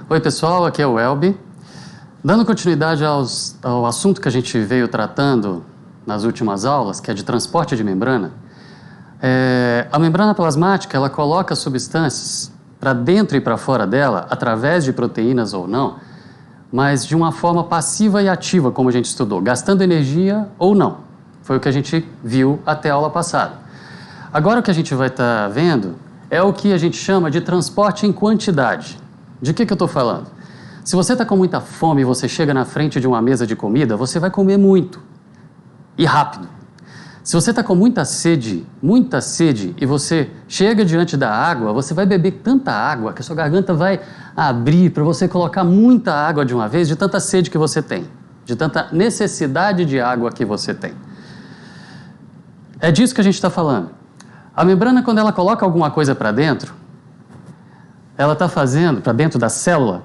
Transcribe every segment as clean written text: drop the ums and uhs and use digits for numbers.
Oi pessoal, aqui é o Elbi. Dando continuidade ao assunto que a gente veio tratando nas últimas aulas, que é de transporte de membrana, a membrana plasmática ela coloca substâncias para dentro e para fora dela, através de proteínas ou não, mas de uma forma passiva e ativa, como a gente estudou, gastando energia ou não. Foi o que a gente viu até a aula passada. Agora o que a gente vai estar vendo é o que a gente chama de transporte em quantidade. De que eu estou falando? Se você está com muita fome e você chega na frente de uma mesa de comida, você vai comer muito e rápido. Se você está com muita sede, e você chega diante da água, você vai beber tanta água que a sua garganta vai abrir para você colocar muita água de uma vez, de tanta sede que você tem, de tanta necessidade de água que você tem. É disso que a gente está falando. A membrana, quando ela coloca alguma coisa para dentro, ela está fazendo, para dentro da célula,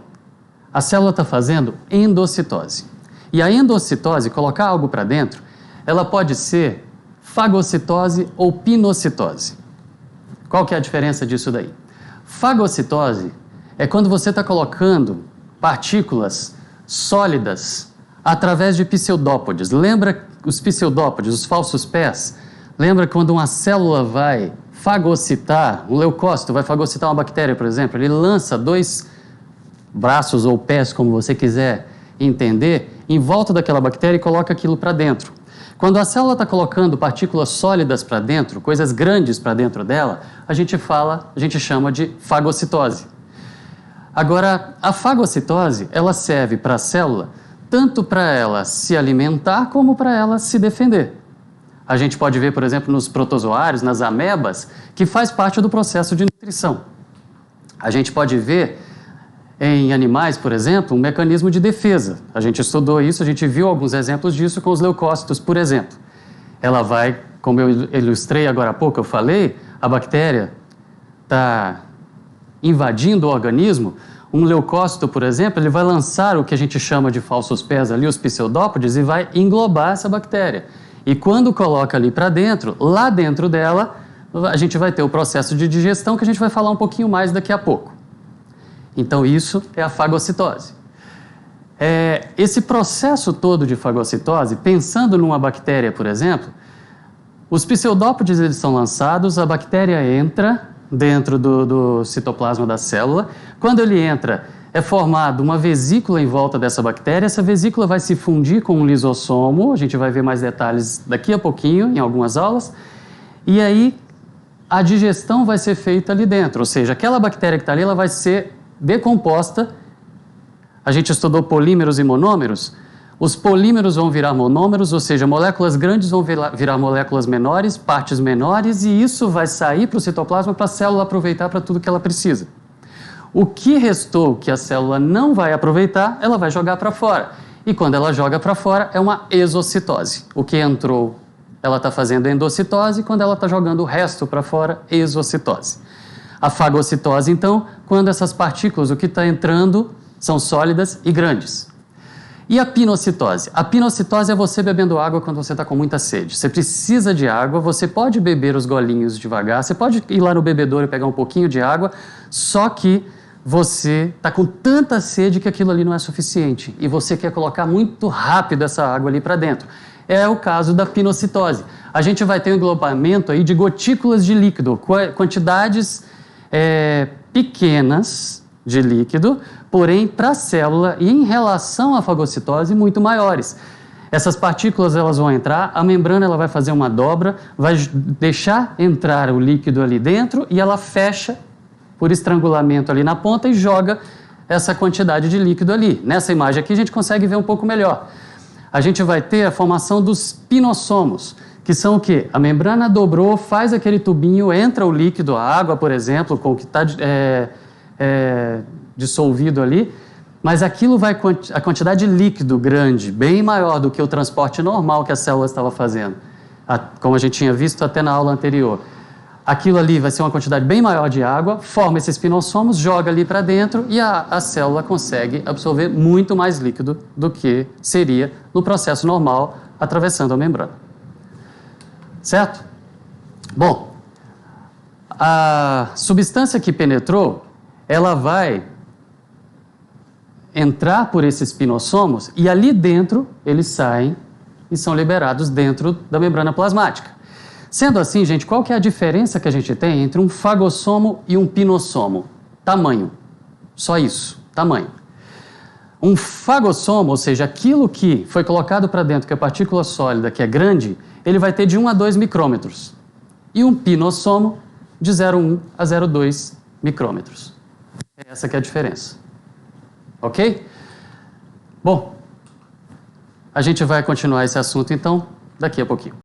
a célula está fazendo endocitose. E a endocitose, colocar algo para dentro, ela pode ser fagocitose ou pinocitose. Qual que é a diferença disso daí? Fagocitose é quando você está colocando partículas sólidas através de pseudópodes. Lembra os pseudópodes, os falsos pés? Lembra quando uma célula vai fagocitar, um leucócito vai fagocitar uma bactéria, por exemplo, ele lança dois braços ou pés, como você quiser entender, em volta daquela bactéria e coloca aquilo para dentro. Quando a célula está colocando partículas sólidas para dentro, coisas grandes para dentro dela, a gente chama de fagocitose. Agora, a fagocitose, ela serve para a célula tanto para ela se alimentar como para ela se defender. A gente pode ver, por exemplo, nos protozoários, nas amebas, que faz parte do processo de nutrição. A gente pode ver em animais, por exemplo, um mecanismo de defesa. A gente estudou isso, a gente viu alguns exemplos disso com os leucócitos, por exemplo. Ela vai, como eu ilustrei agora há pouco, eu falei, a bactéria está invadindo o organismo. Um leucócito, por exemplo, ele vai lançar o que a gente chama de falsos pés ali, os pseudópodes, e vai englobar essa bactéria. E quando coloca ali para dentro, lá dentro dela, a gente vai ter o processo de digestão que a gente vai falar um pouquinho mais daqui a pouco. Então isso é a fagocitose. Esse processo todo de fagocitose, pensando numa bactéria, por exemplo, os pseudópodes eles são lançados, a bactéria entra dentro do citoplasma da célula. Quando ele entra, é formada uma vesícula em volta dessa bactéria, essa vesícula vai se fundir com um lisossomo, a gente vai ver mais detalhes daqui a pouquinho, em algumas aulas, e aí a digestão vai ser feita ali dentro, ou seja, aquela bactéria que está ali, ela vai ser decomposta. A gente estudou polímeros e monômeros. Os polímeros vão virar monômeros, ou seja, moléculas grandes vão virar moléculas menores, partes menores, e isso vai sair para o citoplasma para a célula aproveitar para tudo que ela precisa. O que restou que a célula não vai aproveitar, ela vai jogar para fora. E quando ela joga para fora, é uma exocitose. O que entrou, ela está fazendo endocitose, quando ela está jogando o resto para fora, exocitose. A fagocitose, então, quando essas partículas, o que está entrando, são sólidas e grandes. E a pinocitose? A pinocitose é você bebendo água quando você está com muita sede. Você precisa de água, você pode beber os golinhos devagar, você pode ir lá no bebedouro e pegar um pouquinho de água, só que você está com tanta sede que aquilo ali não é suficiente e você quer colocar muito rápido essa água ali para dentro. É o caso da pinocitose. A gente vai ter um englobamento aí de gotículas de líquido, quantidades pequenas de líquido, porém para a célula e em relação à fagocitose muito maiores. Essas partículas elas vão entrar, a membrana ela vai fazer uma dobra, vai deixar entrar o líquido ali dentro e ela fecha por estrangulamento ali na ponta e joga essa quantidade de líquido ali. Nessa imagem aqui a gente consegue ver um pouco melhor. A gente vai ter a formação dos pinossomos, que são o quê? A membrana dobrou, faz aquele tubinho, entra o líquido, a água, por exemplo, com o que está dissolvido ali, mas aquilo vai, a quantidade de líquido grande, bem maior do que o transporte normal que a célula estava fazendo, como a gente tinha visto até na aula anterior. Aquilo ali vai ser uma quantidade bem maior de água, forma esses pinossomos, joga ali para dentro e a célula consegue absorver muito mais líquido do que seria no processo normal, atravessando a membrana. Certo? Bom, a substância que penetrou, ela vai entrar por esses pinossomos e ali dentro eles saem e são liberados dentro da membrana plasmática. Sendo assim, gente, qual que é a diferença que a gente tem entre um fagossomo e um pinossomo? Tamanho. Só isso, tamanho. Um fagossomo, ou seja, aquilo que foi colocado para dentro, que é partícula sólida, que é grande, ele vai ter de 1 a 2 micrômetros. E um pinossomo de 0,1 a 0,2 micrômetros. Essa que é a diferença. Ok? Bom, a gente vai continuar esse assunto então daqui a pouquinho.